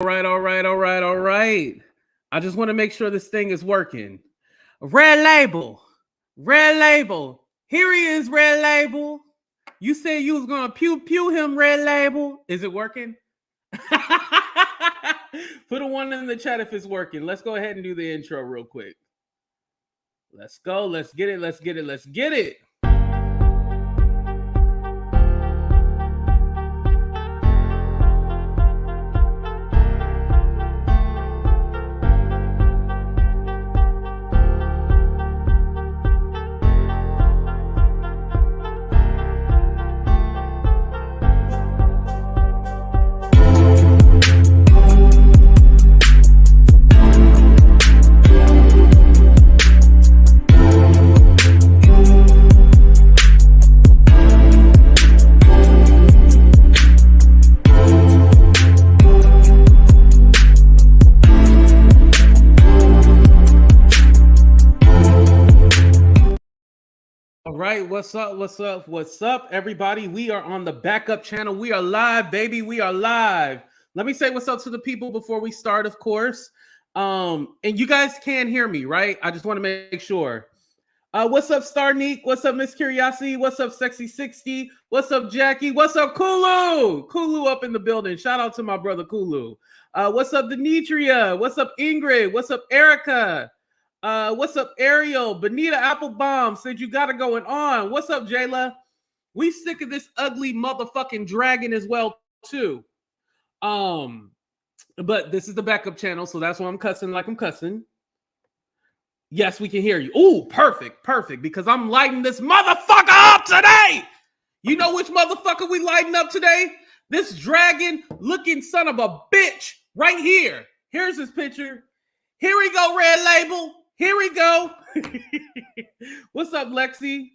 All right. I just want to make sure this thing is working. Red Label. Red Label. Here he is, Red Label. You said you was going to pew pew him, Red Label. Is it working? Put a one in the chat if it's working. Let's go ahead and do the intro real quick. Let's go. Let's get it. Let's get it. Let's get it. What's up, everybody? We are on the backup channel. We are live, baby. We are live. Let me say what's up to the people before we start, of course. And you guys can hear me, right? I just want to make sure. What's up, Starneek? What's up, Miss Curiosity? What's up, Sexy60? What's up, Jackie? What's up, Kulu? Kulu up in the building. Shout out to my brother Kulu. What's up, Demetria? What's up, Ingrid? What's up, Erica? What's up, Ariel? Benita Applebaum said you got it going on. What's up, Jayla? We sick of this ugly motherfucking dragon as well, too. But this is the backup channel, so that's why I'm cussing like I'm cussing. Yes, we can hear you. Ooh, perfect, because I'm lighting this motherfucker up today. You know which motherfucker we lighting up today? This dragon-looking son of a bitch right here. Here's his picture. Here we go, Red Label. Here we go. What's up, Lexi?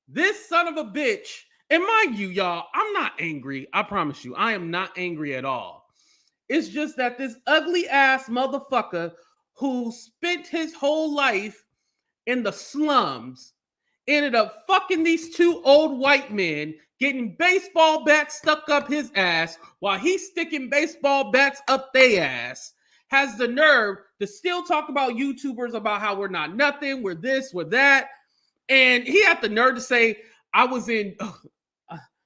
This son of a bitch, and mind you, y'all, I'm not angry. I promise you, I am not angry at all. It's just that this ugly ass motherfucker who spent his whole life in the slums ended up fucking these two old white men, getting baseball bats stuck up his ass while he's sticking baseball bats up their ass. Has the nerve to still talk about YouTubers about how we're not nothing, we're this, we're that. And he had the nerve to say, I was in...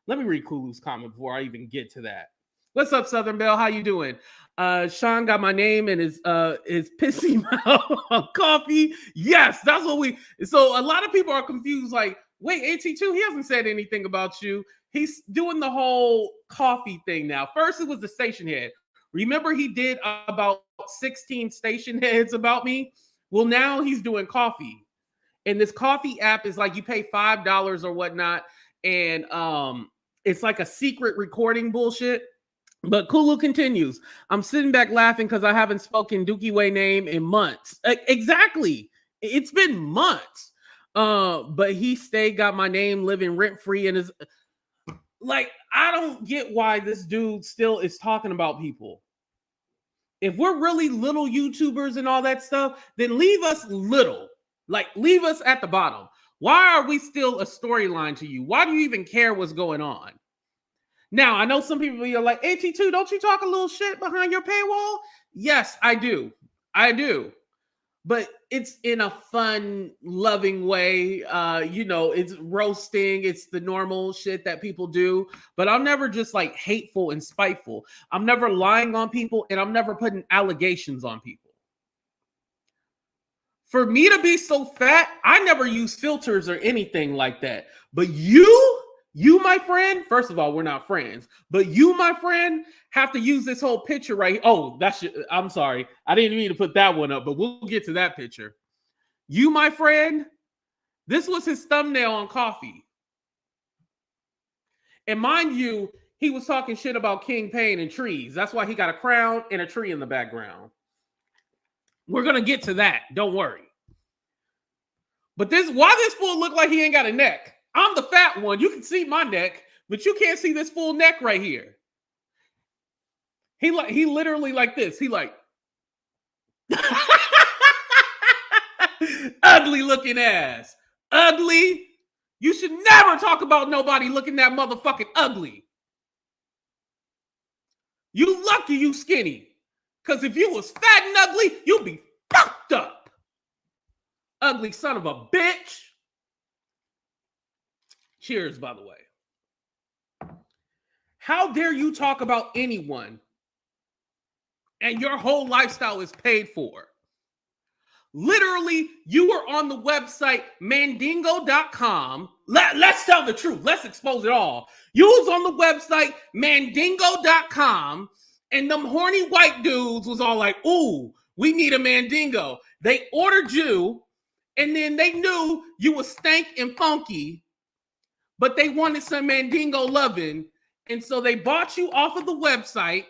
let me read Kulu's comment before I even get to that. What's up, Southern Belle? How you doing? Sean got my name and his pissy mouth coffee. Yes, that's what we... So a lot of people are confused, like, wait, AT2, he hasn't said anything about you. He's doing the whole coffee thing now. First, it was the station head. Remember he did about 16 station heads about me? Well, now he's doing coffee. And this coffee app is like you pay $5 or whatnot. And it's like a secret recording bullshit. But Kulu continues. I'm sitting back laughing because I haven't spoken SeanDavieWay name in months. Exactly. It's been months. But he stayed, got my name living rent-free and is... Like, I don't get why this dude still is talking about people. If we're really little YouTubers and all that stuff, then leave us little. Like, leave us at the bottom. Why are we still a storyline to you? Why do you even care what's going on? Now, I know some people are like, AT2, don't you talk a little shit behind your paywall? Yes, I do. I do. But it's in a fun, loving way. It's roasting. It's the normal shit that people do. But I'm never just like hateful and spiteful. I'm never lying on people, and I'm never putting allegations on people. For me to be so fat, I never use filters or anything like that. But you, my friend, first of all, we're not friends. But you, my friend, have to use this whole picture right here. Oh, I'm sorry. I didn't mean to put that one up, but we'll get to that picture. You, my friend, this was his thumbnail on coffee. And mind you, he was talking shit about King Pain and trees. That's why he got a crown and a tree in the background. We're going to get to that. Don't worry. But why this fool look like he ain't got a neck? I'm the fat one. You can see my neck, but you can't see this full neck right here. He literally like this. He like ugly looking ass. Ugly. You should never talk about nobody looking that motherfucking ugly. You lucky you skinny. Because if you was fat and ugly, you'd be fucked up. Ugly son of a bitch. Cheers, by the way. How dare you talk about anyone and your whole lifestyle is paid for? Literally, you were on the website mandingo.com. Let's tell the truth. Let's expose it all. You was on the website mandingo.com, and them horny white dudes was all like, ooh, we need a mandingo. They ordered you, and then they knew you was stank and funky, but they wanted some mandingo loving, and so they bought you off of the website.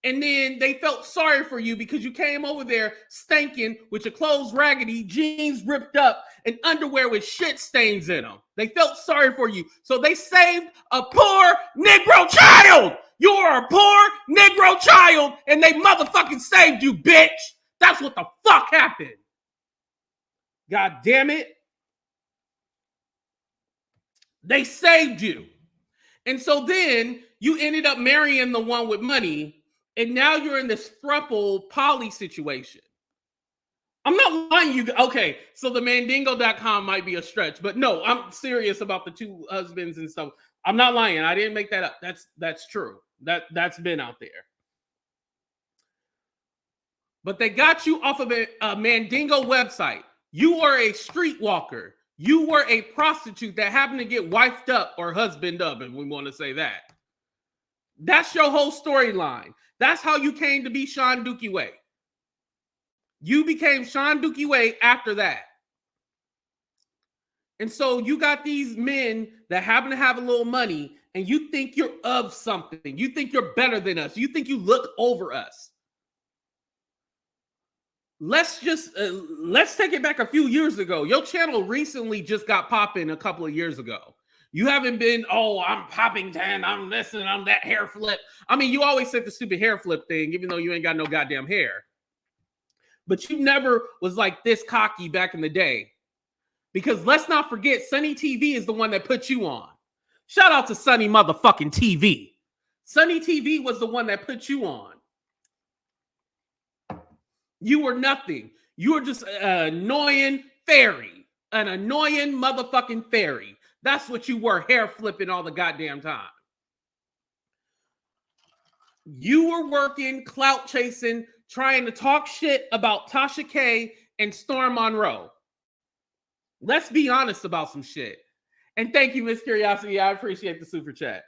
And then they felt sorry for you because you came over there stinking with your clothes raggedy, jeans ripped up, and underwear with shit stains in them. They felt sorry for you. So they saved a poor Negro child. You are a poor Negro child, and they motherfucking saved you, bitch. That's what the fuck happened. God damn it. They saved you. And so then you ended up marrying the one with money. And now you're in this throuple poly situation. I'm not lying you. Okay, so the mandingo.com might be a stretch, but no, I'm serious about the two husbands and stuff. I'm not lying. I didn't make that up. That's true. That's been out there. But they got you off of a Mandingo website. You were a streetwalker. You were a prostitute that happened to get wifed up or husband up, if we want to say that. That's your whole storyline. That's how you came to be SeanDavieWay. You became SeanDavieWay after that. And so you got these men that happen to have a little money, and you think you're of something. You think you're better than us. You think you look over us. Let's take it back a few years ago. Your channel recently just got popping a couple of years ago. You haven't been, oh, I'm popping 10, I'm this and I'm that hair flip. I mean, you always said the stupid hair flip thing, even though you ain't got no goddamn hair. But you never was like this cocky back in the day. Because let's not forget, Sunny TV is the one that put you on. Shout out to Sunny motherfucking TV. Sunny TV was the one that put you on. You were nothing. You were just an annoying fairy. An annoying motherfucking fairy. That's what you were, hair flipping all the goddamn time. You were working, clout chasing, trying to talk shit about Tasha K and Storm Monroe. Let's be honest about some shit. And thank you, Miss Curiosity. I appreciate the super chat.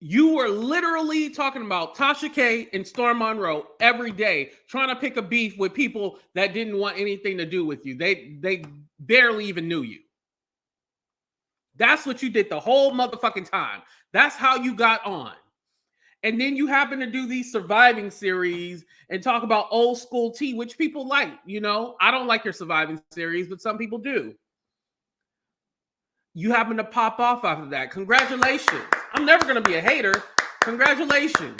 You were literally talking about Tasha K and Storm Monroe every day, trying to pick a beef with people that didn't want anything to do with you. They barely even knew you. That's what you did the whole motherfucking time. That's how you got on. And then you happen to do these surviving series and talk about old school tea, which people like, you know. I don't like your surviving series, but some people do. You happen to pop off after that. Congratulations. I'm never going to be a hater. Congratulations.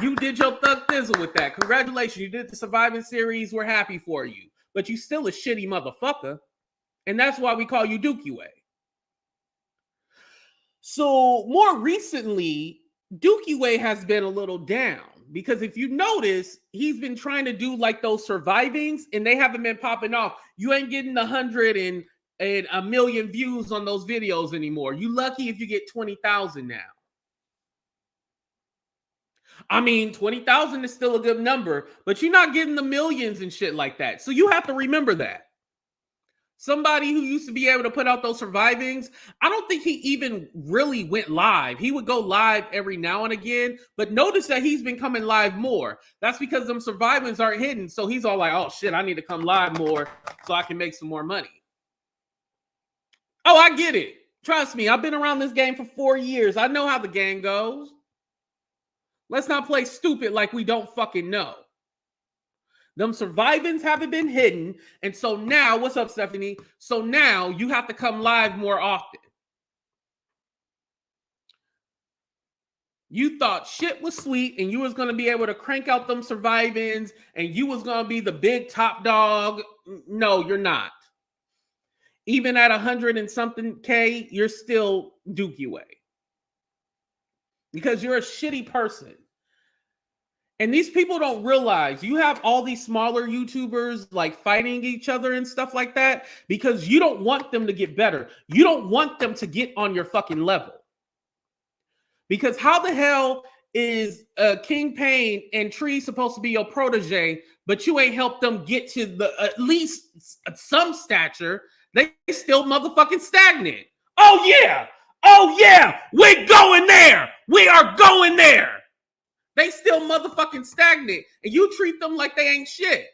You did your thug thizzle with that. Congratulations. You did the surviving series. We're happy for you. But you still a shitty motherfucker. And that's why we call you DookieWay. So more recently, DookieWay has been a little down. Because if you notice, he's been trying to do like those survivings and they haven't been popping off. You ain't getting 100 and a million views on those videos anymore. You lucky if you get 20,000 now. I mean, 20,000 is still a good number, but you're not getting the millions and shit like that. So you have to remember that. Somebody who used to be able to put out those survivings, I don't think he even really went live. He would go live every now and again, but notice that he's been coming live more. That's because them survivings aren't hidden. So he's all like, oh shit, I need to come live more so I can make some more money. Oh, I get it. Trust me, I've been around this game for 4 years. I know how the game goes. Let's not play stupid like we don't fucking know. Them survivings haven't been hidden. And so now, what's up, Stephanie? So now you have to come live more often. You thought shit was sweet and you was going to be able to crank out them survivings and you was going to be the big top dog. No, you're not. Even at 100 and something K, you're still DookieWay. because you're a shitty person. And these people don't realize you have all these smaller YouTubers like fighting each other and stuff like that because you don't want them to get better. You don't want them to get on your fucking level. Because how the hell is King Payne and Tree supposed to be your protege, but you ain't helped them get to the at least some stature? They still motherfucking stagnant. Oh yeah, we're going there. We are going there. They still motherfucking stagnant, and you treat them like they ain't shit.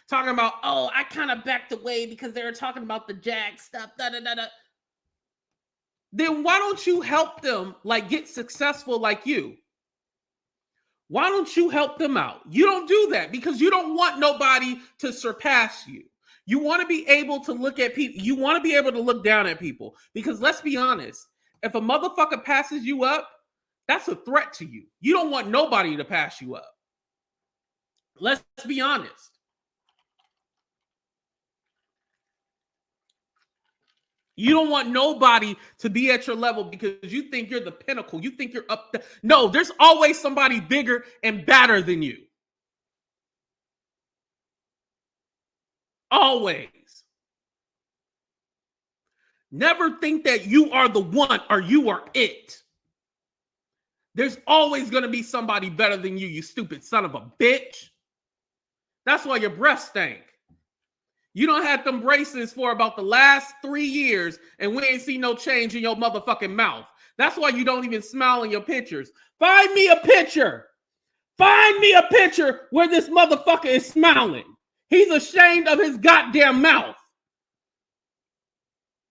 Talking about, oh, I kind of backed away because they were talking about the Jag stuff, da-da-da-da. Then why don't you help them like get successful like you? Why don't you help them out? You don't do that because you don't want nobody to surpass you. You want to be able to look at people. You want to be able to look down at people because let's be honest. If a motherfucker passes you up, that's a threat to you. You don't want nobody to pass you up. Let's be honest. You don't want nobody to be at your level because you think you're the pinnacle. You think you're up there. No, there's always somebody bigger and badder than you. Always. Never think that you are the one or you are it. There's always going to be somebody better than you, you stupid son of a bitch. That's why your breath stank. You don't have them braces for about the last 3 years, and we ain't seen no change in your motherfucking mouth. That's why you don't even smile in your pictures. Find me a picture. Find me a picture where this motherfucker is smiling. He's ashamed of his goddamn mouth.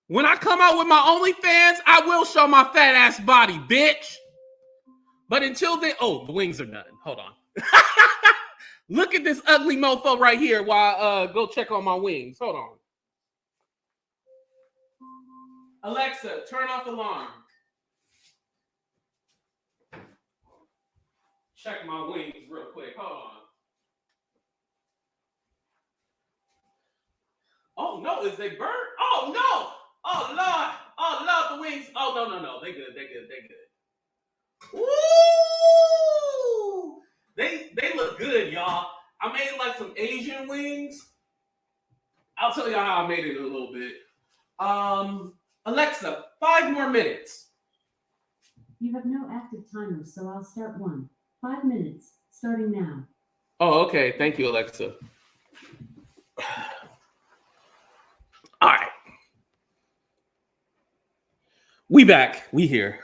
When I come out with my OnlyFans, I will show my fat ass body, bitch. But until then, oh, the wings are done. Hold on. Look at this ugly mofo right here while I go check on my wings. Hold on. Alexa, turn off alarm. Check my wings real quick. Hold on. Oh, no. Is they burnt? Oh, no. Oh, Lord. Oh, Lord, the wings. Oh, no. They good. Woo! They look good, y'all. I made like some Asian wings. I'll tell y'all how I made it in a little bit. Alexa, 5 more minutes. You have no active timer, so I'll start one. 5 minutes, starting now. Oh, okay. Thank you, Alexa. All right. We back. We here.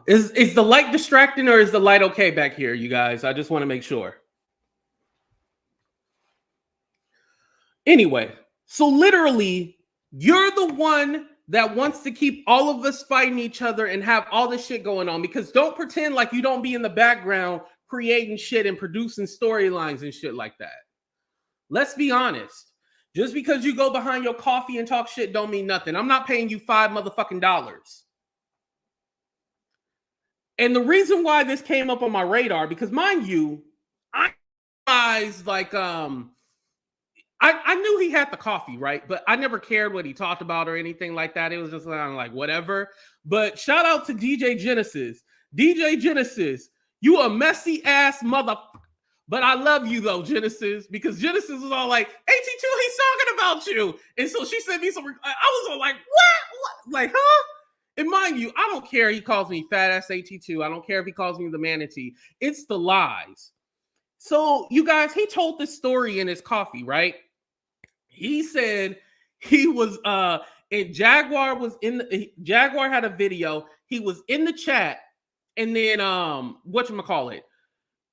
Is the light distracting or is the light okay back here, you guys? I just want to make sure. Anyway, so literally, you're the one that wants to keep all of us fighting each other and have all this shit going on because don't pretend like you don't be in the background creating shit and producing storylines and shit like that. Let's be honest. Just because you go behind your coffee and talk shit don't mean nothing. I'm not paying you $5 motherfucking dollars. And the reason why this came up on my radar, because mind you, I realized like I knew he had the coffee, right? But I never cared what he talked about or anything like that. It was just like whatever. But shout out to DJ Genesis. DJ Genesis, you a messy ass mother. But I love you though, Genesis, because Genesis was all like, AT2, he's talking about you. And so she sent me some, I was all like, what? Like, huh? And mind you, I don't care he calls me fat ass AT2. I don't care if he calls me the manatee. It's the lies. So you guys, he told this story in his coffee, right? He said he was and Jaguar was Jaguar had a video. He was in the chat, and then whatchamacallit?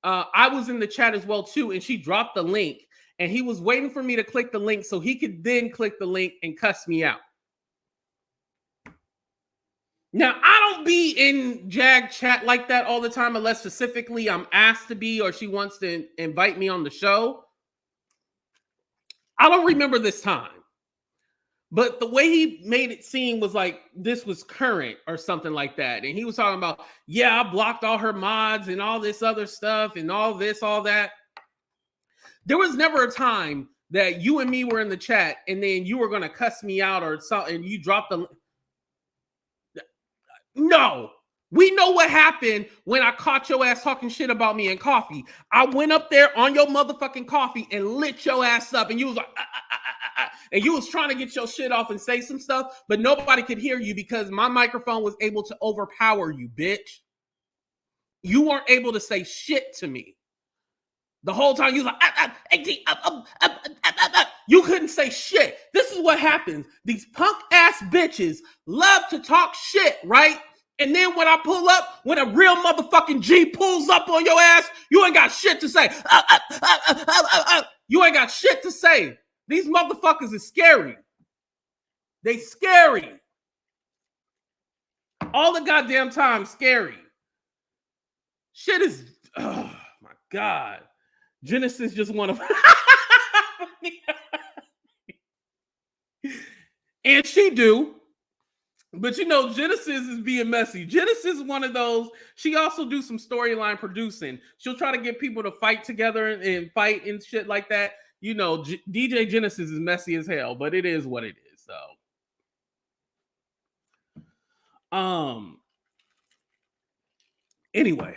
I was in the chat as well too, and she dropped the link, and he was waiting for me to click the link so he could then click the link and cuss me out. Now, I don't be in Jag chat like that all the time unless specifically I'm asked to be or she wants to invite me on the show. I don't remember this time. But the way he made it seem was like this was current or something like that. And he was talking about, yeah, I blocked all her mods and all this other stuff and all this, all that. There was never a time that you and me were in the chat and then you were going to cuss me out or something and you dropped the... No. We know what happened when I caught your ass talking shit about me in coffee. I went up there on your motherfucking coffee and lit your ass up, and you was like, and you was trying to get your shit off and say some stuff, but nobody could hear you because my microphone was able to overpower you, bitch. You weren't able to say shit to me. The whole time you was like, you couldn't say shit. This is what happens. These punk ass bitches love to talk shit, right? And then when I pull up, when a real motherfucking G pulls up on your ass, you ain't got shit to say. You ain't got shit to say. These motherfuckers is scary. They scary. All the goddamn time scary. Shit is, oh my God. Genesis just want to. And she do. But you know, Genesis is being messy. Genesis is one of those. She also do some storyline producing. She'll try to get people to fight together and fight and shit like that. You know, DJ Genesis is messy as hell, but it is what it is. So, anyway,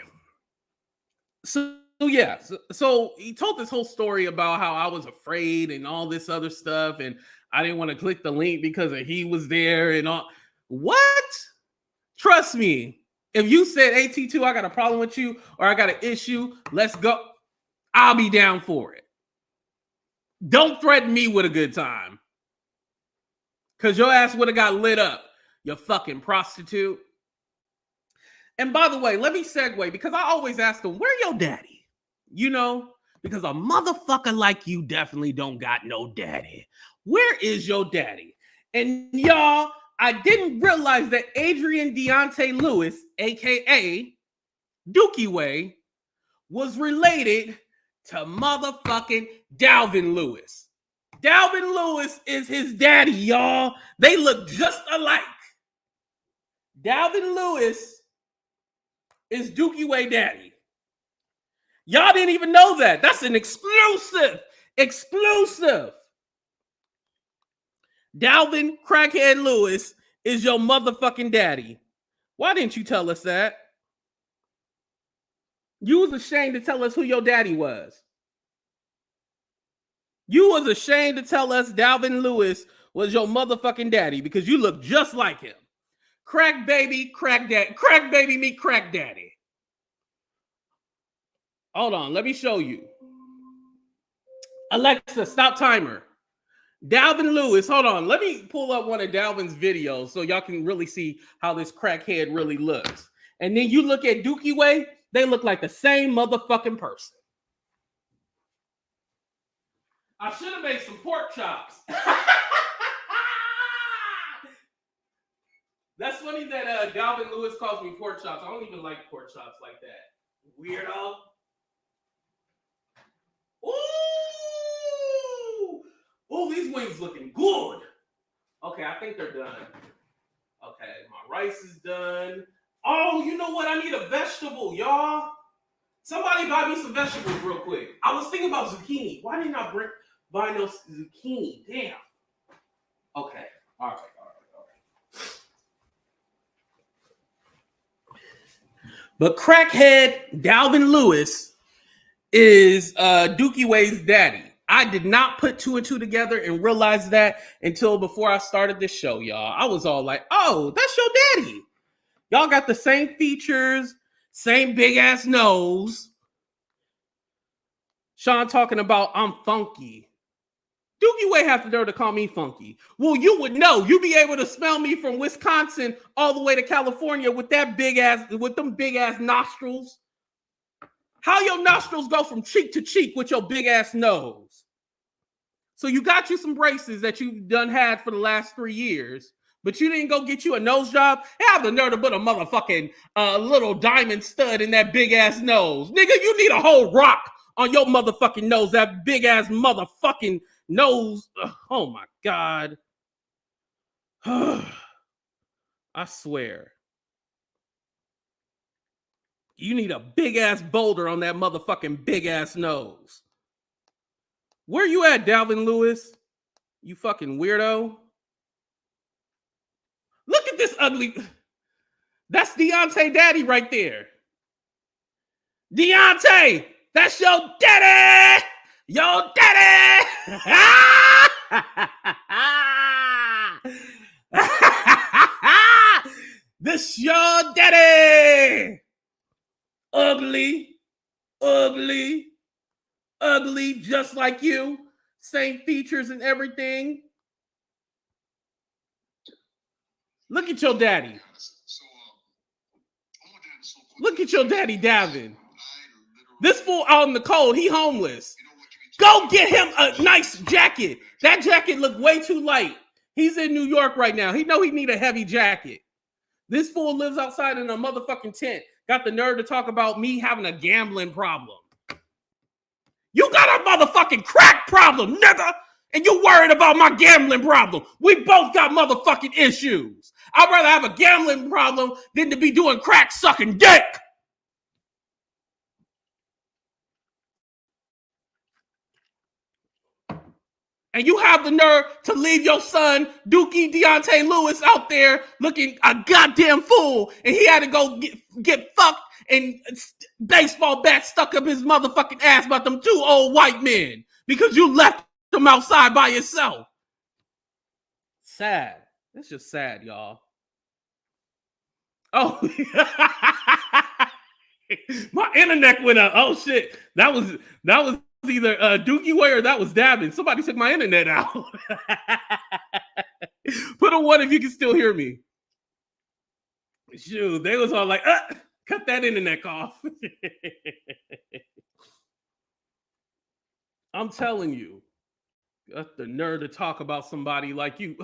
so yeah, so he told this whole story about how I was afraid and all this other stuff, and I didn't want to click the link because he was there and all. What? Trust me, if you said AT2, I got a problem with you or I got an issue, let's go. I'll be down for it. Don't threaten me with a good time. Because your ass would have got lit up, you fucking prostitute. And by the way, let me segue because I always ask them, where your daddy? You know, because a motherfucker like you definitely don't got no daddy. Where is your daddy? And y'all, I didn't realize that Adrian Deontay Lewis, aka SeanDavieWay, was related to motherfucking Dalvin Lewis. Dalvin Lewis is his daddy, y'all. They look just alike. Dalvin Lewis is SeanDavieWay daddy. Y'all didn't even know that. That's an exclusive. Dalvin Crackhead Lewis is your motherfucking daddy. Why didn't you tell us that? You was ashamed to tell us who your daddy was. You was ashamed to tell us Dalvin Lewis was your motherfucking daddy because you look just like him. Crack baby, crack daddy. Crack baby meet crack daddy. Hold on, let me show you. Alexa, stop timer. Dalvin Lewis, hold on. Let me pull up one of Dalvin's videos so y'all can really see how this crackhead really looks. And then you look at SeanDavieWay, they look like the same motherfucking person. I should have made some pork chops. That's funny that Dalvin Lewis calls me pork chops. I don't even like pork chops like that. Weirdo. Ooh! Oh, these wings looking good. Okay, I think they're done. Okay, my rice is done. Oh, you know what? I need a vegetable, y'all. Somebody buy me some vegetables real quick. I was thinking about zucchini. Why didn't I buy no zucchini? Damn. Okay. All right. But crackhead Dalvin Lewis is SeanDavieWay's daddy. I did not put two and two together and realize that until before I started this show, y'all. I was all like, oh, that's your daddy. Y'all got the same features, same big ass nose. Sean talking about I'm funky. SeanDavieWay has the nerve to call me funky. Well, you would know. You'd be able to smell me from Wisconsin all the way to California with that big ass, with them big ass nostrils. How your nostrils go from cheek to cheek with your big ass nose? So you got you some braces that you've done had for the last 3 years, but you didn't go get you a nose job? They have the nerve to put a motherfucking little diamond stud in that big ass nose. Nigga, you need a whole rock on your motherfucking nose, that big ass motherfucking nose. Oh my God. I swear. You need a big ass boulder on that motherfucking big ass nose. Where you at, Dalvin Lewis? You fucking weirdo. Look at this ugly. That's Deontay daddy right there. Deontay, that's your daddy. Your daddy. This your daddy. Ugly, ugly, ugly, just like you. Same features and everything. Look at your daddy. Look at your daddy, Davin. This fool out in the cold, he homeless. Go get him a nice jacket. That jacket look way too light. He's in New York right now. He know he need a heavy jacket. This fool lives outside in a motherfucking tent. Got the nerve to talk about me having a gambling problem. You got a motherfucking crack problem, nigga. And you worried about my gambling problem. We both got motherfucking issues. I'd rather have a gambling problem than to be doing crack sucking dick. And you have the nerve to leave your son, Dookie Deontay Lewis, out there looking a goddamn fool. And he had to go get fucked and baseball bat stuck up his motherfucking ass by them two old white men because you left him outside by yourself. Sad. It's just sad, y'all. Oh, my internet went up. Oh shit, that was either DookieWay or that was Davin. Somebody took my internet out. Put a 1 if you can still hear me. Shoot, they was all like, cut that internet off. I'm telling you, got the nerve to talk about somebody like you.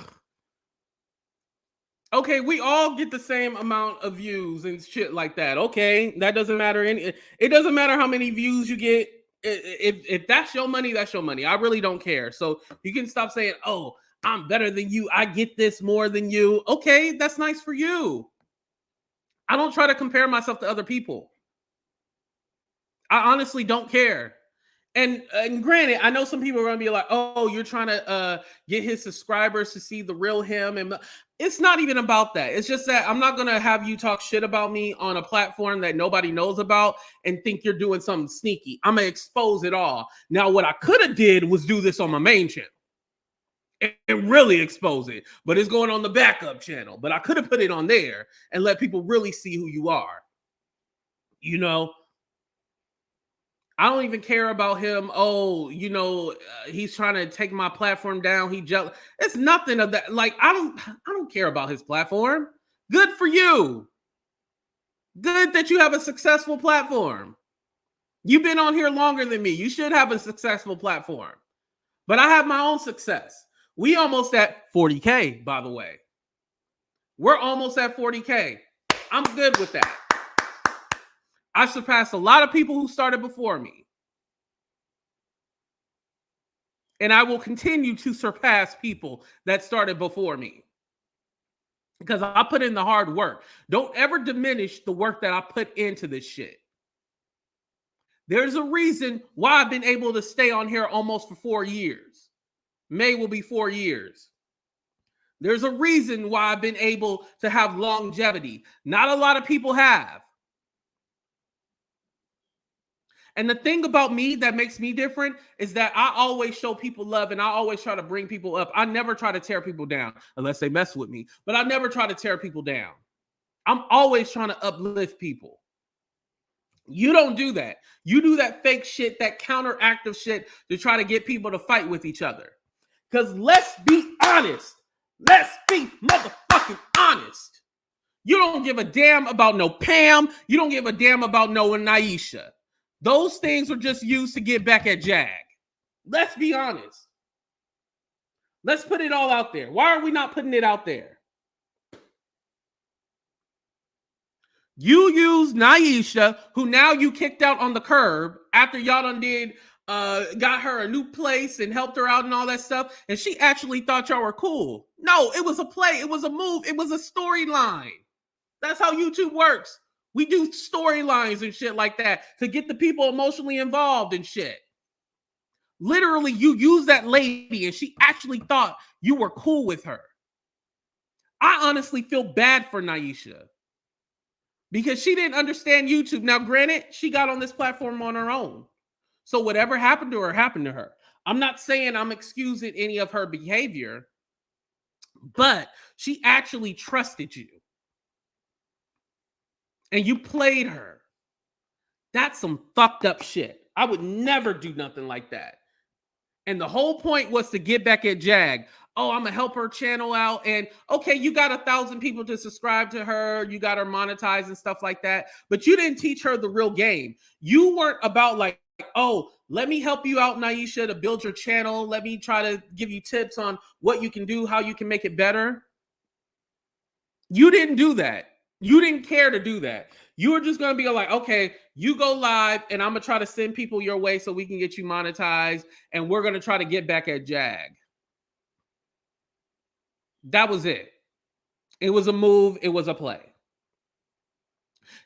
Okay, we all get the same amount of views and shit like that. Okay, that doesn't matter. It doesn't matter how many views you get. If that's your money, that's your money. I really don't care. So you can stop saying, "Oh, I'm better than you. I get this more than you." Okay, that's nice for you. I don't try to compare myself to other people. I honestly don't care. And granted, I know some people are going to be like, "Oh, you're trying to get his subscribers to see the real him." And it's not even about that. It's just that I'm not going to have you talk shit about me on a platform that nobody knows about and think you're doing something sneaky. I'm going to expose it all. Now, what I could have did was do this on my main channel and really expose it. But it's going on the backup channel. But I could have put it on there and let people really see who you are. You know? I don't even care about him. Oh, he's trying to take my platform down. He jealous. It's nothing of that. Like, I don't care about his platform. Good for you. Good that you have a successful platform. You've been on here longer than me. You should have a successful platform. But I have my own success. We almost at 40K, by the way. We're almost at 40K. I'm good with that. I surpassed a lot of people who started before me. And I will continue to surpass people that started before me. Because I put in the hard work. Don't ever diminish the work that I put into this shit. There's a reason why I've been able to stay on here almost for 4 years. May will be 4 years. There's a reason why I've been able to have longevity. Not a lot of people have. And the thing about me that makes me different is that I always show people love and I always try to bring people up. I never try to tear people down unless they mess with me, but I never try to tear people down. I'm always trying to uplift people. You don't do that. You do that fake shit, that counteractive shit to try to get people to fight with each other. Because let's be honest. Let's be motherfucking honest. You don't give a damn about no Pam. You don't give a damn about no Naisha. Those things were just used to get back at Jag. Let's be honest. Let's put it all out there. Why are we not putting it out there? You used Naisha, who now you kicked out on the curb after y'all done did, got her a new place and helped her out and all that stuff. And she actually thought y'all were cool. No, it was a play. It was a move. It was a storyline. That's how YouTube works. We do storylines and shit like that to get the people emotionally involved and shit. Literally, you used that lady and she actually thought you were cool with her. I honestly feel bad for Naisha. because she didn't understand YouTube. Now, granted, she got on this platform on her own. So whatever happened to her happened to her. I'm not saying I'm excusing any of her behavior, but she actually trusted you. And you played her. That's some fucked up shit. I would never do nothing like that. And the whole point was to get back at Jag. Oh, I'm gonna help her channel out. And okay, you got 1,000 people to subscribe to her. You got her monetized and stuff like that. But you didn't teach her the real game. You weren't about like, oh, let me help you out, Naisha, to build your channel. Let me try to give you tips on what you can do, how you can make it better. You didn't do that. You didn't care to do that. You were just going to be like, okay, you go live and I'm going to try to send people your way so we can get you monetized. And we're going to try to get back at Jag. That was it. It was a move. It was a play.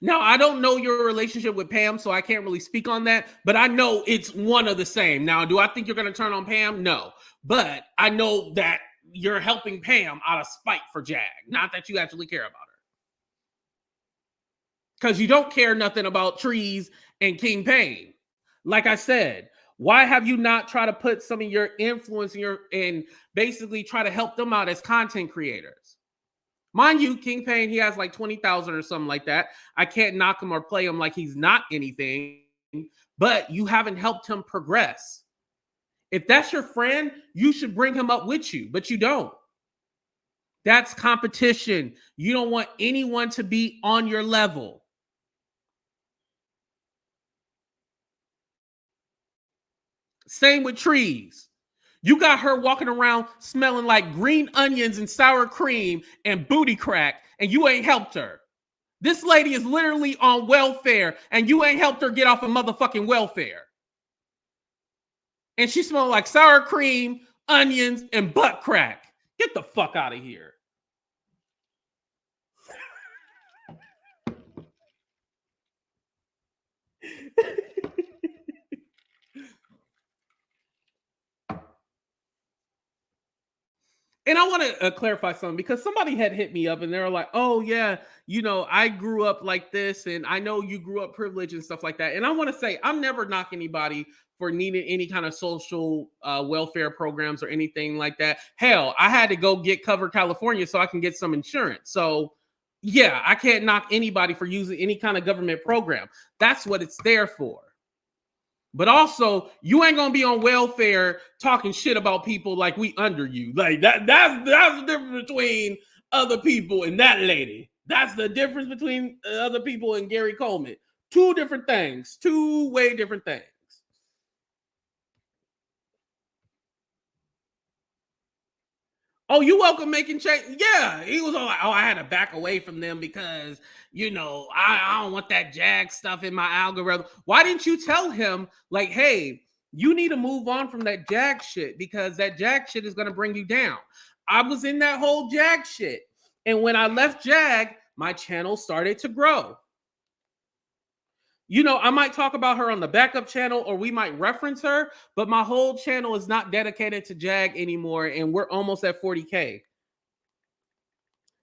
Now, I don't know your relationship with Pam, so I can't really speak on that. But I know it's one of the same. Now, do I think you're going to turn on Pam? No. But I know that you're helping Pam out of spite for Jag. Not that you actually care about her. Because you don't care nothing about Trees and King Pain. Like I said, why have you not tried to put some of your influence in and basically try to help them out as content creators? Mind you, King Pain, he has like 20,000 or something like that. I can't knock him or play him like he's not anything, but you haven't helped him progress. If that's your friend, you should bring him up with you, but you don't. That's competition. You don't want anyone to be on your level. Same with Trees. You got her walking around smelling like green onions and sour cream and booty crack, and you ain't helped her. This lady is literally on welfare, and you ain't helped her get off of motherfucking welfare. And she smells like sour cream, onions, and butt crack. Get the fuck out of here. And I want to clarify something because somebody had hit me up and they were like, oh, yeah, you know, I grew up like this and I know you grew up privileged and stuff like that. And I want to say I'm never knocking anybody for needing any kind of social welfare programs or anything like that. Hell, I had to go get Cover California so I can get some insurance. So, yeah, I can't knock anybody for using any kind of government program. That's what it's there for. But also, you ain't gonna be on welfare talking shit about people like we under you. Like that's the difference between other people and that lady. That's the difference between other people and Gary Coleman. Two different things. Two way different things. Oh, you welcome making change? Yeah, he was all like, "Oh, I had to back away from them because you know I don't want that Jag stuff in my algorithm." Why didn't you tell him like, "Hey, you need to move on from that Jag shit because that Jag shit is going to bring you down." I was in that whole Jag shit, and when I left Jag, my channel started to grow. You know, I might talk about her on the backup channel or we might reference her, but my whole channel is not dedicated to Jag anymore, and we're almost at 40K.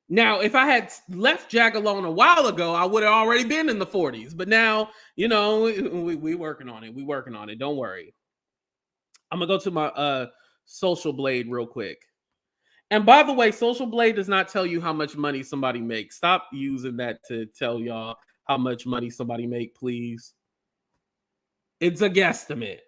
Now, if I had left Jag alone a while ago, I would have already been in the 40s. But now, you know, we working on it. We working on it. Don't worry. I'm going to go to my Social Blade real quick. And by the way, Social Blade does not tell you how much money somebody makes. Stop using that to tell y'all how much money somebody make, please. It's a guesstimate.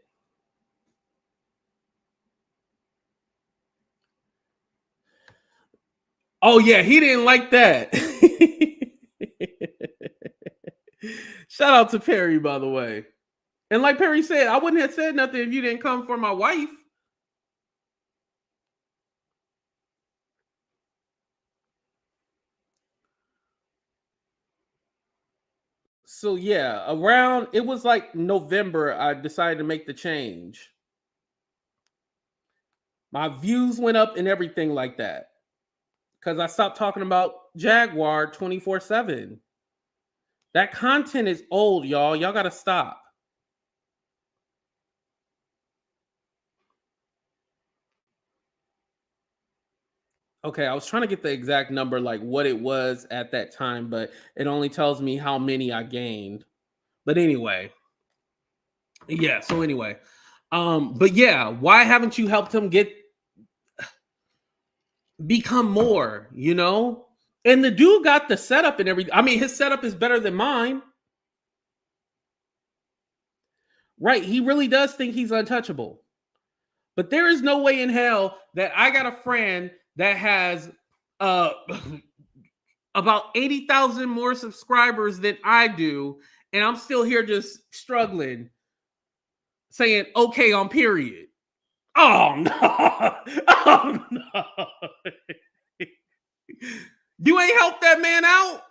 Oh, yeah, he didn't like that. Shout out to Perry, by the way. And like Perry said, I wouldn't have said nothing if you didn't come for my wife. So yeah, around it was like November, I decided to make the change. My views went up and everything like that. Because I stopped talking about Jaguar 24/7. That content is old, y'all. Y'all gotta stop. Okay, I was trying to get the exact number, like what it was at that time, but it only tells me how many I gained. But anyway, yeah. So anyway, but yeah, why haven't you helped him become more? You know, and the dude got the setup and everything. I mean, his setup is better than mine, right? He really does think he's untouchable. But there is no way in hell that I got a friend that has uh about 80,000 more subscribers than I do, and I'm still here just struggling, saying okay on period. Oh no. Oh no. You ain't helped that man out?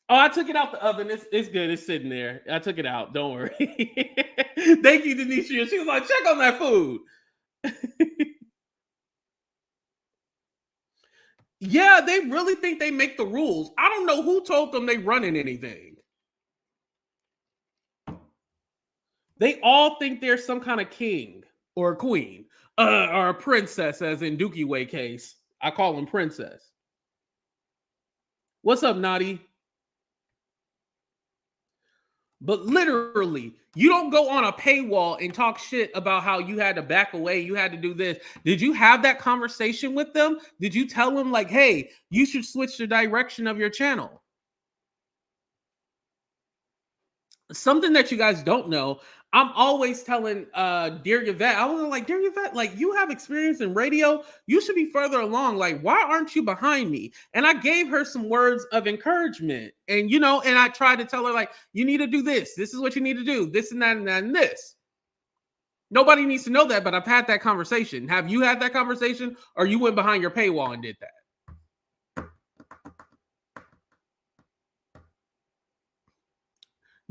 Oh, I took it out the oven. It's good. It's sitting there. I took it out. Don't worry. Thank you, Denisha. She was like, check on that food. Yeah, they really think they make the rules. I don't know who told them they running anything. They all think they're some kind of king or a queen or a princess, as in SeanDavieWay case. I call him princess. What's up, Naughty? But literally, you don't go on a paywall and talk shit about how you had to back away, you had to do this. Did you have that conversation with them? Did you tell them, like, hey, you should switch the direction of your channel? Something that you guys don't know, I'm always telling Dear Yvette, I was like, Dear Yvette, like, you have experience in radio, you should be further along. Like, why aren't you behind me? And I gave her some words of encouragement. And you know, and I tried to tell her, like, you need to do this. This is what you need to do, this and that and that and this. Nobody needs to know that, but I've had that conversation. Have you had that conversation, or you went behind your paywall and did that?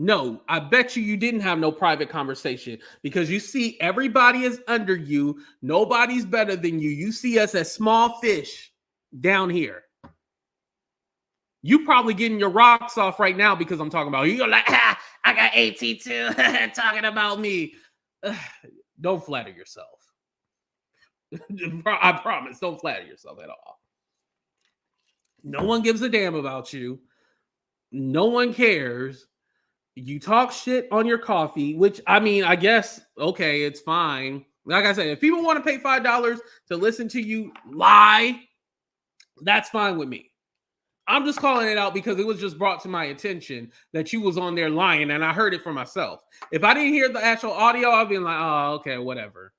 No, I bet you didn't have no private conversation, because you see everybody is under you. Nobody's better than you. You see us as small fish down here. You probably getting your rocks off right now because I'm talking about you. You're like, I got AT2 talking about me. Don't flatter yourself. I promise, don't flatter yourself at all. No one gives a damn about you. No one cares. You talk shit on your coffee, which, I mean, I guess, okay, it's fine. Like I said, if people want to pay $5 to listen to you lie, that's fine with me. I'm just calling it out because it was just brought to my attention that you was on there lying, and I heard it for myself. If I didn't hear the actual audio, I'd be like, oh, okay, whatever.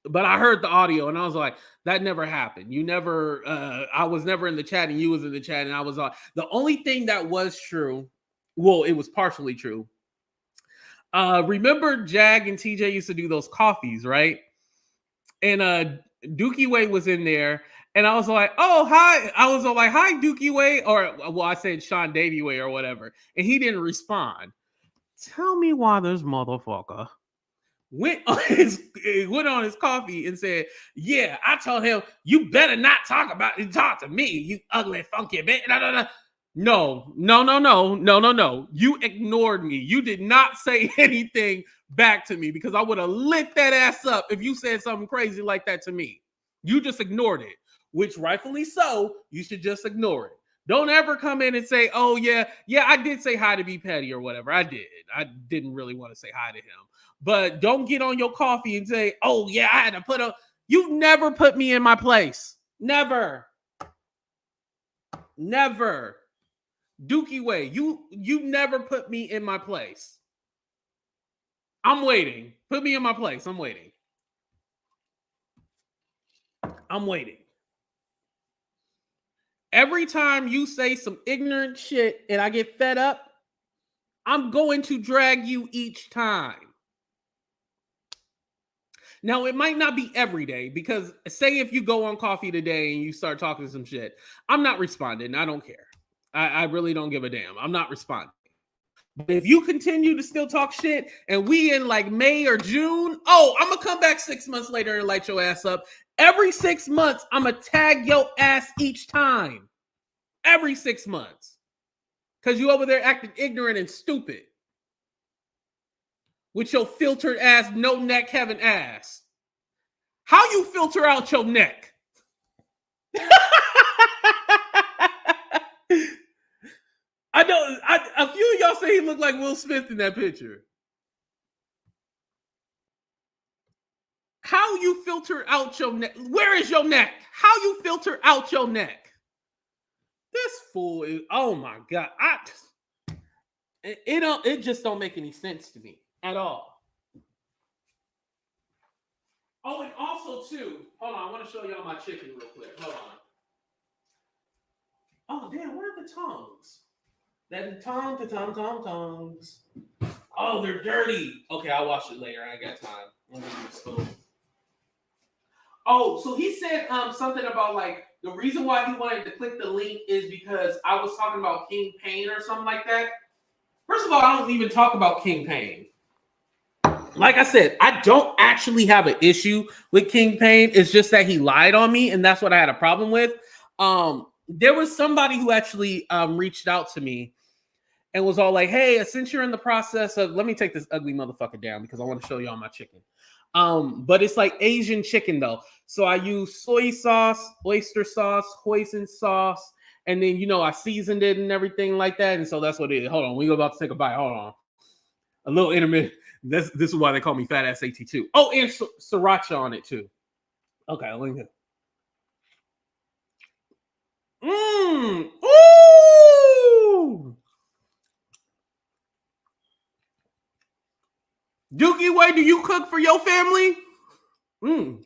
But I heard the audio, and I was like, that never happened. You never, I was never in the chat, and you was in the chat, and I was like, the only thing that was true, well, it was partially true. Remember Jag and TJ used to do those coffees, right? And SeanDavieWay was in there, and I was like, oh, hi. I was like, hi, SeanDavieWay, or, well, I said SeanDavieWay or whatever, and he didn't respond. Tell me why this motherfucker went on his coffee and said, yeah, I told him, you better not talk to me, you ugly, funky bitch. No. You ignored me. You did not say anything back to me, because I would have lit that ass up if you said something crazy like that to me. You just ignored it, which rightfully so. You should just ignore it. Don't ever come in and say, oh, yeah, I did say hi to Be Petty or whatever. I did. I didn't really want to say hi to him. But don't get on your coffee and say, oh, yeah, I had to put up. You never put me in my place. Never. SeanDavieWay, you never put me in my place. I'm waiting. Put me in my place. I'm waiting. Every time you say some ignorant shit and I get fed up, I'm going to drag you each time. Now, it might not be every day, because say if you go on coffee today and you start talking some shit, I'm not responding. I don't care. I really don't give a damn. I'm not responding. But if you continue to still talk shit and we in like May or June, oh, I'm going to come back 6 months later and light your ass up. Every 6 months, I'm going to tag your ass each time. Every 6 months. Because you over there acting ignorant and stupid. With your filtered ass, no neck having ass. How you filter out your neck? I know a few of y'all say he looked like Will Smith in that picture. How you filter out your neck? Where is your neck? How you filter out your neck? This fool is, oh my God. It just don't make any sense to me at all. Oh, and also too, hold on, I want to show y'all my chicken real quick. Hold on. Oh damn, where are the tongues? The tongues. Oh, they're dirty. Okay, I'll wash it later. I ain't got time. Let me do the spoon. Oh, so he said something about like the reason why he wanted to click the link is because I was talking about King Pain or something like that. First of all, I don't even talk about King Pain. Like I said, I don't actually have an issue with King Pain. It's just that he lied on me, and that's what I had a problem with. There was somebody who actually reached out to me and was all like, hey, since you're in the process of, let me take this ugly motherfucker down because I want to show y'all my chicken. But it's like Asian chicken though. So I use soy sauce, oyster sauce, hoisin sauce, and then, you know, I seasoned it and everything like that. And so that's what it is. Hold on, we're about to take a bite. Hold on. A little intermittent. This is why they call me Fat Ass AT2. Oh, and sriracha on it too. Okay, let me get. Ooh! SeanDavieWay, do you cook for your family? All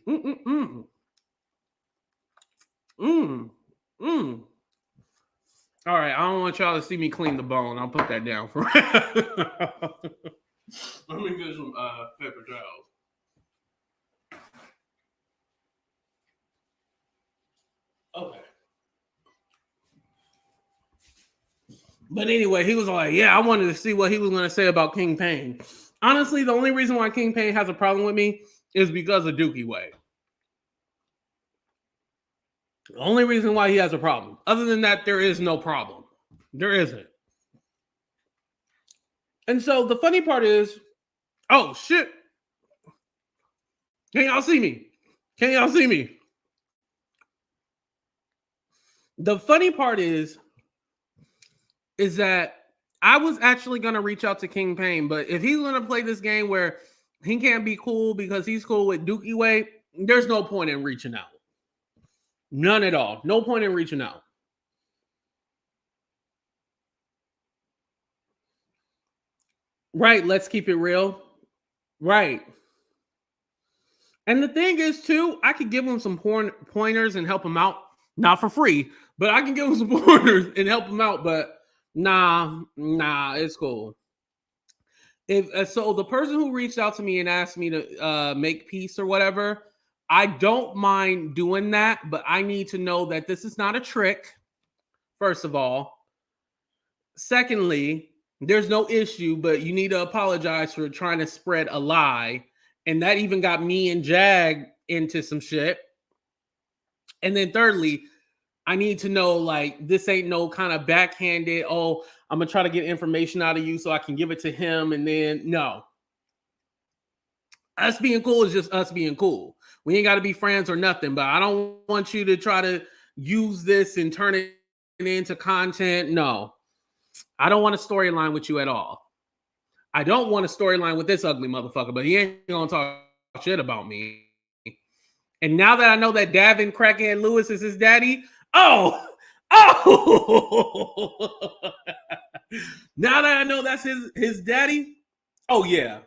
right, I don't want y'all to see me clean the bone. I'll put that down for. Let me get some paper towels. Okay. But anyway, he was like, yeah, I wanted to see what he was going to say about King Pain. Honestly, the only reason why King Pain has a problem with me is because of SeanDavieWay. The only reason why he has a problem. Other than that, there is no problem. There isn't. And so the funny part is, oh, shit. Can y'all see me? Can y'all see me? The funny part is that I was actually going to reach out to King Pain, but if he's going to play this game where he can't be cool because he's cool with SeanDavieWay, there's no point in reaching out. None at all. No point in reaching out. Right. Let's keep it real. Right. And the thing is, too, I could give him some pointers and help him out. Not for free, but I can give him some pointers and help him out. But nah, it's cool. So the person who reached out to me and asked me to make peace or whatever, I don't mind doing that, but I need to know that this is not a trick, first of all. Secondly, there's no issue, but you need to apologize for trying to spread a lie. And that even got me and Jag into some shit. And then thirdly, I need to know, like, this ain't no kind of backhanded, oh, I'm going to try to get information out of you so I can give it to him. And then, no. Us being cool is just us being cool. We ain't got to be friends or nothing, but I don't want you to try to use this and turn it into content. No. I don't want a storyline with you at all. I don't want a storyline with this ugly motherfucker, but he ain't going to talk shit about me. And now that I know that Davin Crackhead Lewis is his daddy, oh! Now that I know that's his daddy, oh yeah.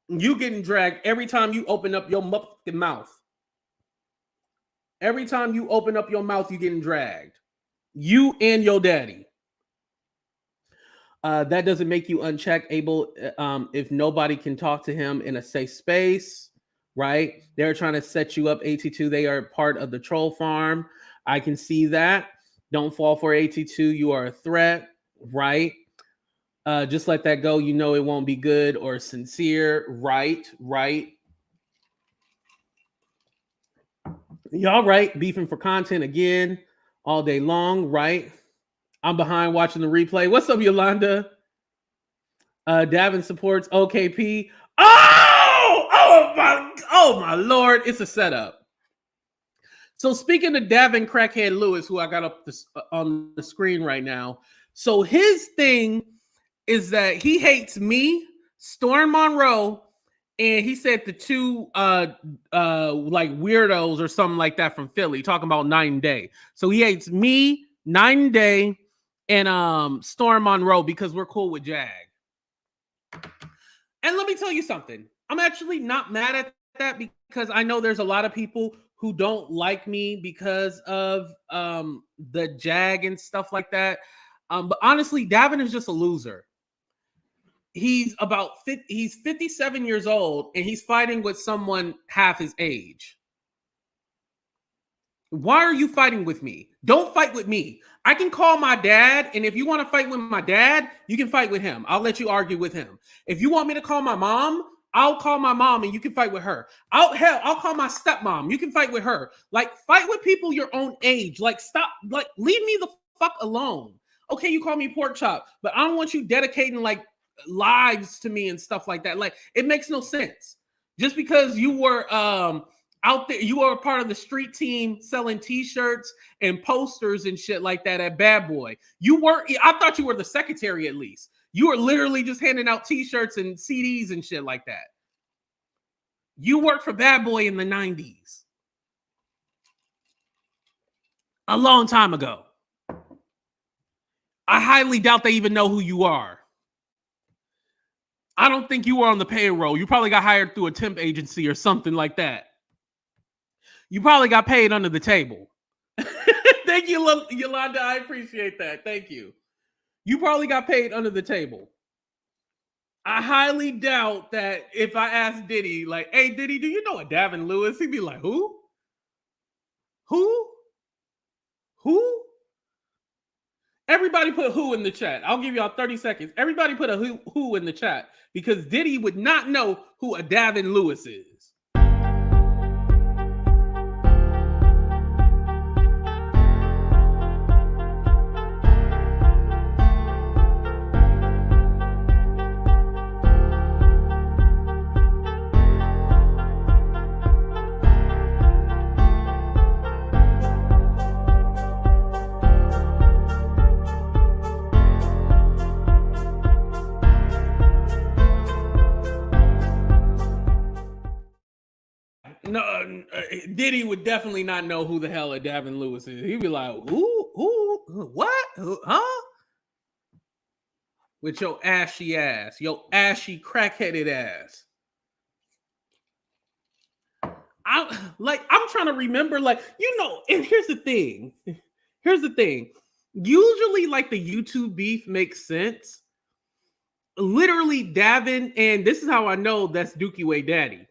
You getting dragged every time you open up your motherfucking mouth. Every time you open up your mouth, you getting dragged. You and your daddy. That doesn't make you unchecked able if nobody can talk to him in a safe space, right? They're trying to set you up, AT2. They are part of the troll farm. I can see that. Don't fall for AT2. You are a threat, right? Just let that go. You know it won't be good or sincere, right? Y'all right? Beefing for content again all day long, right? I'm behind watching the replay. What's up, Yolanda? Davin supports OKP. Oh, oh my Lord, it's a setup. So speaking of Davin Crackhead Lewis, who I got up on the screen right now. So his thing is that he hates me, Storm Monroe, and he said the two like weirdos or something like that from Philly, talking about Night and Day. So he hates me, Night and Day, and Storm Monroe because we're cool with Jag. And let me tell you something. I'm actually not mad at that because I know there's a lot of people who don't like me because of the Jag and stuff like that. But honestly, Davin is just a loser. He's 57 years old and he's fighting with someone half his age. Why are you fighting with me? Don't fight with me. I can call my dad, and if you want to fight with my dad, you can fight with him. I'll let you argue with him. If you want me to call my mom, I'll call my mom and you can fight with her. I'll call my stepmom. You can fight with her. Like, fight with people your own age. Like, stop. Like, leave me the fuck alone. Okay, you call me pork chop, but I don't want you dedicating like lives to me and stuff like that. Like, it makes no sense. Just because you were out there, you were a part of the street team selling t-shirts and posters and shit like that at Bad Boy. I thought you were the secretary at least. You were literally just handing out t-shirts and CDs and shit like that. You worked for Bad Boy in the 90s. A long time ago. I highly doubt they even know who you are. I don't think you were on the payroll. You probably got hired through a temp agency or something like that. You probably got paid under the table. Thank you, Yolanda. I appreciate that. Thank you. You probably got paid under the table. I highly doubt that if I asked Diddy, like, hey, Diddy, do you know a Davin Lewis? He'd be like, who? Who? Who? Everybody put who in the chat. I'll give y'all 30 seconds. Everybody put a who in the chat because Diddy would not know who a Davin Lewis is. No, Diddy would definitely not know who the hell a Davin Lewis is. He'd be like, who, what, huh? With your ashy ass, your ashy crackheaded ass. I'm trying to remember, and here's the thing. Usually, like, the YouTube beef makes sense. Literally, Davin, and this is how I know that's SeanDavieWay daddy.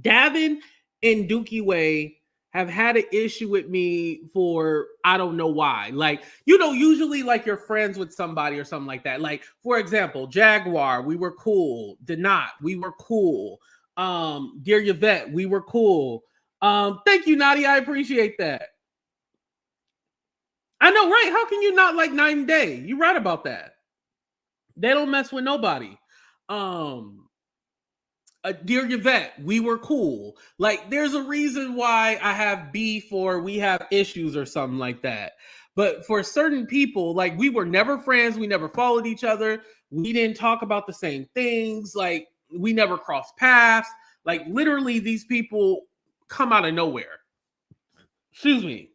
Davin and SeanDavieWay have had an issue with me for I don't know why. Like, usually like you're friends with somebody or something like that. Like, for example, Jaguar, we were cool. Denat, we were cool. Dear Yvette, we were cool. Thank you, Nadia. I appreciate that. I know, right? How can you not like Night and Day? You're right about that. They don't mess with nobody. Dear Yvette, we were cool. Like, there's a reason why I have beef or we have issues or something like that. But for certain people, like, we were never friends. We never followed each other. We didn't talk about the same things. Like, we never crossed paths. Like, literally, these people come out of nowhere. Excuse me.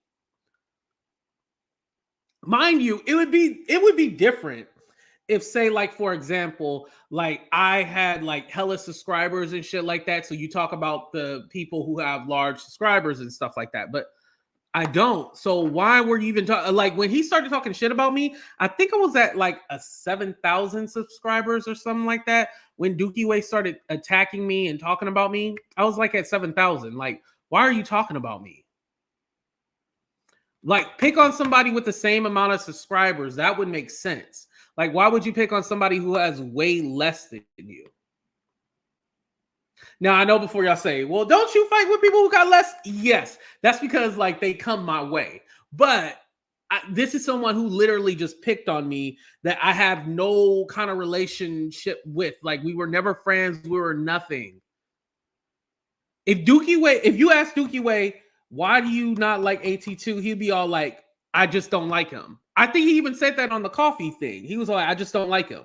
Mind you, it would be different if, say, like, for example, like, I had like hella subscribers and shit like that. So you talk about the people who have large subscribers and stuff like that. But I don't. So why were you even talking? Like, when he started talking shit about me, I think I was at like a 7,000 subscribers or something like that. When SeanDavieWay started attacking me and talking about me, I was like at 7,000. Like, why are you talking about me? Like, pick on somebody with the same amount of subscribers. That would make sense. Like, why would you pick on somebody who has way less than you? Now, I know before y'all say, well, don't you fight with people who got less? Yes, that's because, like, they come my way. But this is someone who literally just picked on me that I have no kind of relationship with. Like, we were never friends. We were nothing. if you ask Dookie Way, why do you not like AT2? He'd be all like, I just don't like him. I think he even said that on the coffee thing. He was like, I just don't like him.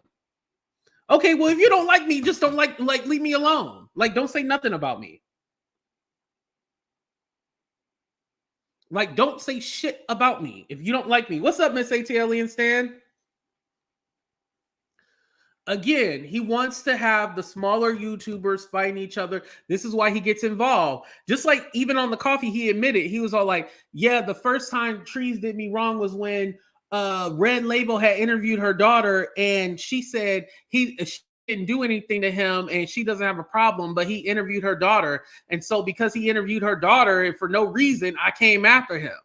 Okay, well, if you don't like me, just don't like leave me alone. Like, don't say nothing about me. Like, don't say shit about me if you don't like me. What's up, Miss ATL and Stan? Again, he wants to have the smaller YouTubers fighting each other. This is why he gets involved. Just like even on the coffee, he admitted, he was all like, yeah, the first time Trees did me wrong was when Red Label had interviewed her daughter, and she said she didn't do anything to him and she doesn't have a problem, but he interviewed her daughter. And so because he interviewed her daughter and for no reason, I came after him,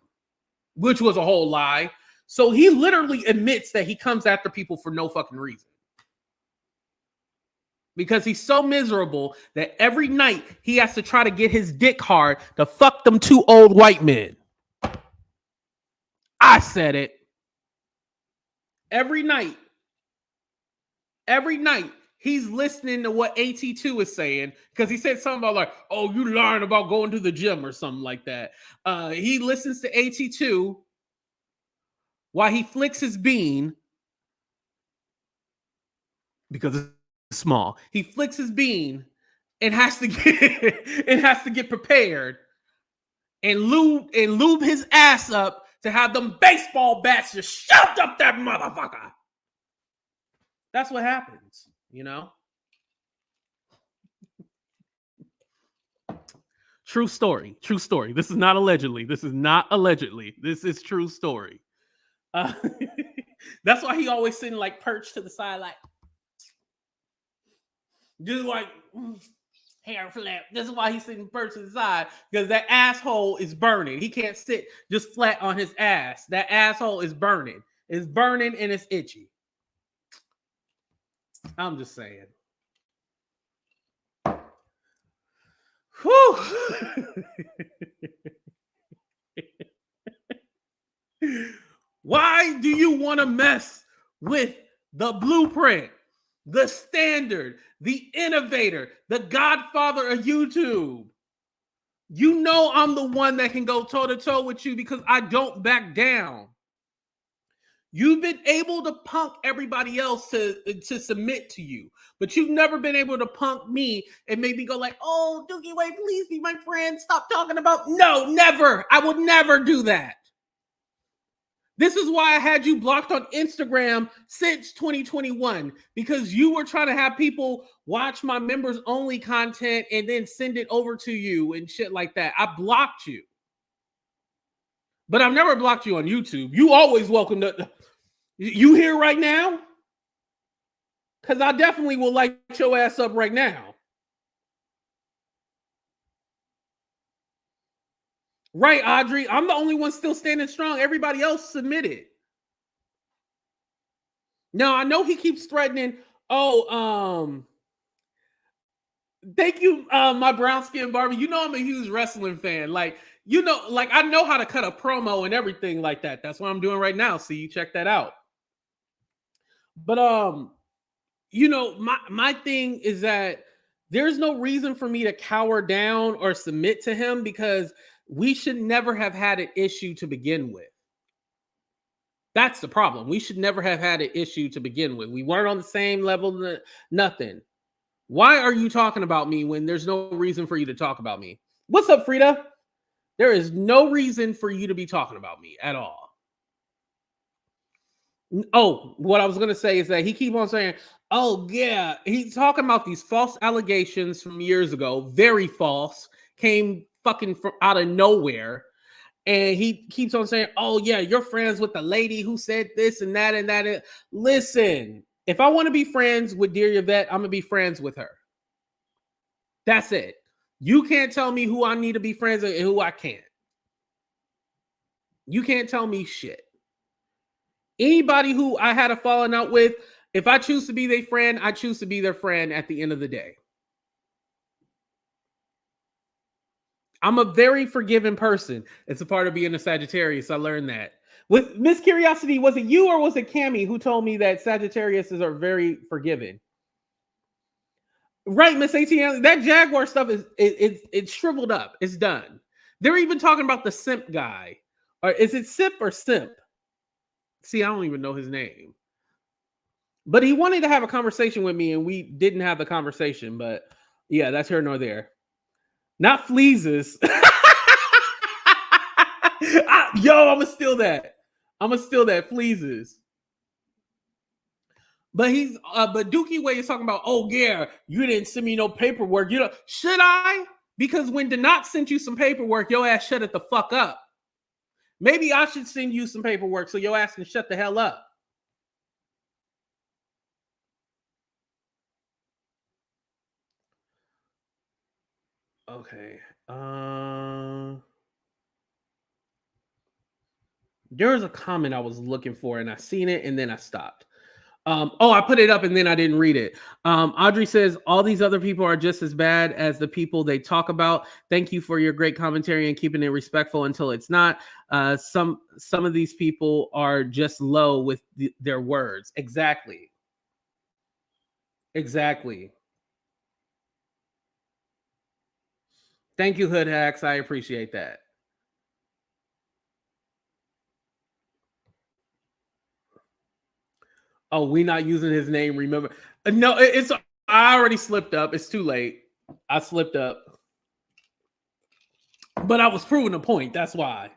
which was a whole lie. So he literally admits that he comes after people for no fucking reason. Because he's so miserable that every night he has to try to get his dick hard to fuck them two old white men. I said it. Every night, he's listening to what AT2 is saying, because he said something about like, oh, you learn about going to the gym or something like that. He listens to AT2 while he flicks his bean, because it's small. He flicks his bean and has to get prepared and lube his ass up to have them baseball bats just shoved up that motherfucker. That's what happens, you know? True story. This is not allegedly. This is true story. That's why he always sitting like perched to the side, like just like hair flap. This is why he's sitting perched to the side, because that asshole is burning. He can't sit just flat on his ass. That asshole is burning. It's burning and it's itchy. I'm just saying. Whew. Why do you want to mess with the blueprint, the standard, the innovator, the godfather of YouTube? You know I'm the one that can go toe-to-toe with you because I don't back down. You've been able to punk everybody else to submit to you, but you've never been able to punk me and make me go like, oh, Dookie Way, please be my friend. Stop talking about... No, never. I would never do that. This is why I had you blocked on Instagram since 2021, because you were trying to have people watch my members only content and then send it over to you and shit like that. I blocked you. But I've never blocked you on YouTube. You always welcome to... You here right now? Because I definitely will light your ass up right now. Right, Audrey. I'm the only one still standing strong. Everybody else submitted. Now, I know he keeps threatening, thank you, my brown skin Barbie. You know I'm a huge wrestling fan. Like, you know, like I know how to cut a promo and everything like that. That's what I'm doing right now. So you check that out. But you know, my thing is that there's no reason for me to cower down or submit to him, because we should never have had an issue to begin with. That's the problem. We should never have had an issue to begin with. We weren't on the same level, nothing. Why are you talking about me when there's no reason for you to talk about me? What's up, Frida? There is no reason for you to be talking about me at all. Oh, what I was going to say is that he keeps on saying, oh, yeah, he's talking about these false allegations from years ago. Very false. Came fucking from out of nowhere. And he keeps on saying, oh, yeah, you're friends with the lady who said this and that and that. Listen, if I want to be friends with Dear Yvette, I'm going to be friends with her. That's it. You can't tell me who I need to be friends with and who I can't. You can't tell me shit. Anybody who I had a falling out with, if I choose to be their friend, I choose to be their friend at the end of the day. I'm a very forgiving person. It's a part of being a Sagittarius. I learned that. With Miss Curiosity, was it you or was it Cammie who told me that Sagittariuses are very forgiving? Right, Miss ATL. That Jaguar stuff is it's shriveled up. It's done. They're even talking about the simp guy. Or is it Sip or Simp? See, I don't even know his name. But he wanted to have a conversation with me, and we didn't have the conversation. But yeah, that's here nor there. Not fleezes. Yo, I'ma steal that. I'ma steal that. Fleezes. But but Dookie Way is talking about, oh yeah, you didn't send me no paperwork. You know, should I? Because when Denot sent you some paperwork, your ass shut it the fuck up. Maybe I should send you some paperwork so your ass can shut the hell up. Okay. There was a comment I was looking for, and I seen it, and then I stopped. I put it up and then I didn't read it. Audrey says all these other people are just as bad as the people they talk about. Thank you for your great commentary and keeping it respectful until it's not. Some of these people are just low with their words. Exactly. Thank you, Hood Hacks. I appreciate that. Oh, we not using his name. Remember? No, it's. I already slipped up. It's too late. I slipped up. But I was proving a point. That's why.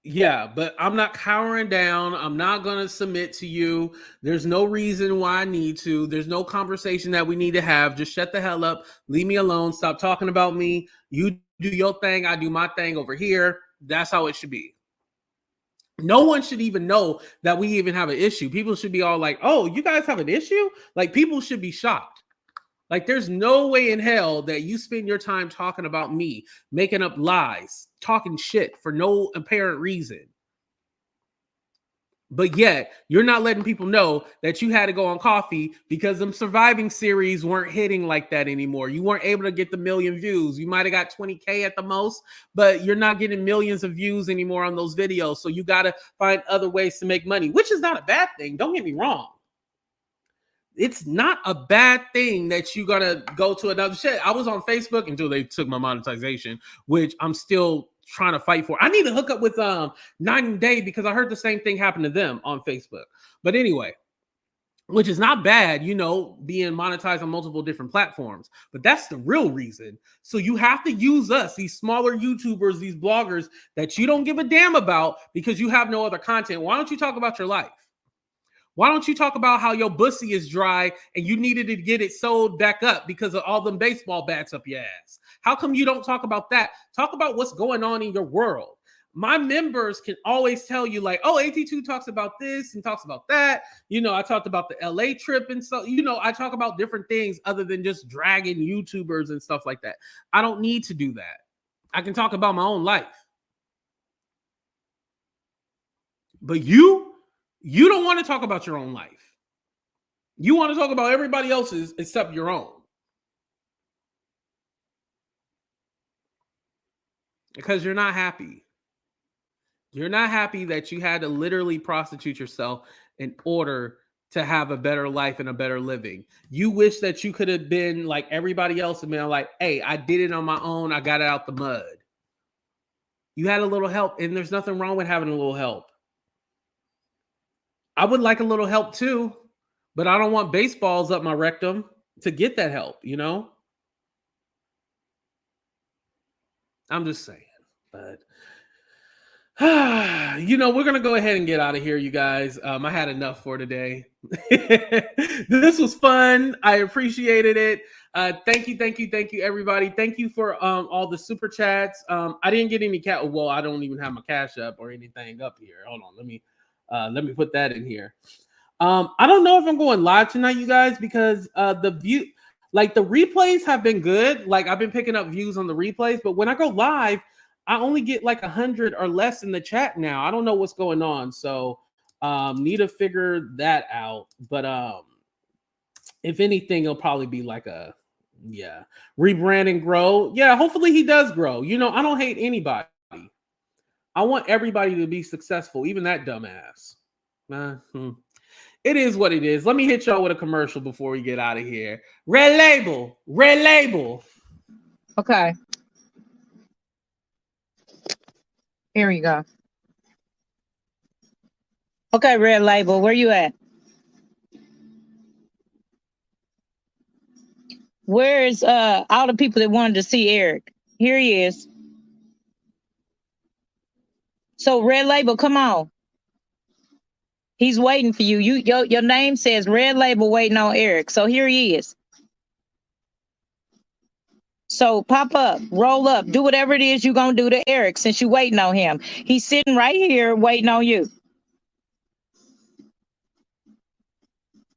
Yeah, but I'm not cowering down. I'm not going to submit to you. There's no reason why I need to. There's no conversation that we need to have. Just shut the hell up. Leave me alone. Stop talking about me. You do your thing. I do my thing over here. That's how it should be. No one should even know that we even have an issue. People should be all like, oh, you guys have an issue? Like, people should be shocked. Like, there's no way in hell that you spend your time talking about me, making up lies, talking shit for no apparent reason. But yet, you're not letting people know that you had to go on coffee because them surviving series weren't hitting like that anymore. You weren't able to get the million views. You might have got 20K at the most, but you're not getting millions of views anymore on those videos. So you got to find other ways to make money, which is not a bad thing. Don't get me wrong. It's not a bad thing that you gotta go to another shit. I was on Facebook until they took my monetization, which I'm still trying to fight for. I need to hook up with 90 Day because I heard the same thing happen to them on Facebook. But anyway, which is not bad, you know, being monetized on multiple different platforms. But that's the real reason. So you have to use us, these smaller YouTubers, these bloggers that you don't give a damn about because you have no other content. Why don't you talk about your life? Why don't you talk about how your bussy is dry and you needed to get it sewed back up because of all them baseball bats up your ass? How come you don't talk about that? Talk about what's going on in your world. My members can always tell you like, oh, AT2 talks about this and talks about that. You know, I talked about the LA trip and so, you know, I talk about different things other than just dragging YouTubers and stuff like that. I don't need to do that. I can talk about my own life. But you don't want to talk about your own life. You want to talk about everybody else's except your own. Because you're not happy. You're not happy that you had to literally prostitute yourself in order to have a better life and a better living. You wish that you could have been like everybody else and been like, hey, I did it on my own. I got it out the mud. You had a little help, and there's nothing wrong with having a little help. I would like a little help too, but I don't want baseballs up my rectum to get that help, you know? I'm just saying. But, you know, we're going to go ahead and get out of here, you guys. I had enough for today. This was fun. I appreciated it. Thank you, everybody. Thank you for all the super chats. I didn't get any well, I don't even have my Cash App or anything up here. Hold on, let me put that in here. I don't know if I'm going live tonight, you guys, because the replays have been good. Like, I've been picking up views on the replays, but when I go live, I only get like 100 or less in the chat now. I don't know what's going on, so need to figure that out. But if anything, it'll probably be like rebrand and grow. Yeah, hopefully he does grow. You know, I don't hate anybody. I want everybody to be successful, even that dumbass. It is what it is. Let me hit y'all with a commercial before we get out of here. Red Label. Red Label. Okay. Here you go. Okay, Red Label, where you at? Where is all the people that wanted to see Eric? Here he is. So Red Label, come on. He's waiting for you. Your name says Red Label waiting on Eric. So here he is. So pop up, roll up, do whatever it is you're gonna do to Eric since you waiting on him. He's sitting right here waiting on you.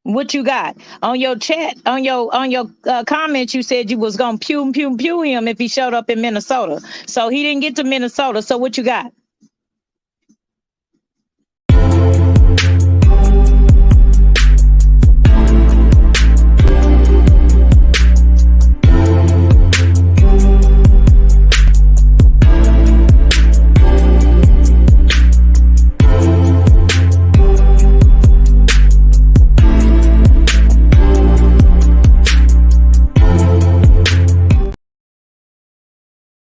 What you got on your chat, on your comments? You said you was gonna pew him if he showed up in Minnesota. So he didn't get to Minnesota. So what you got?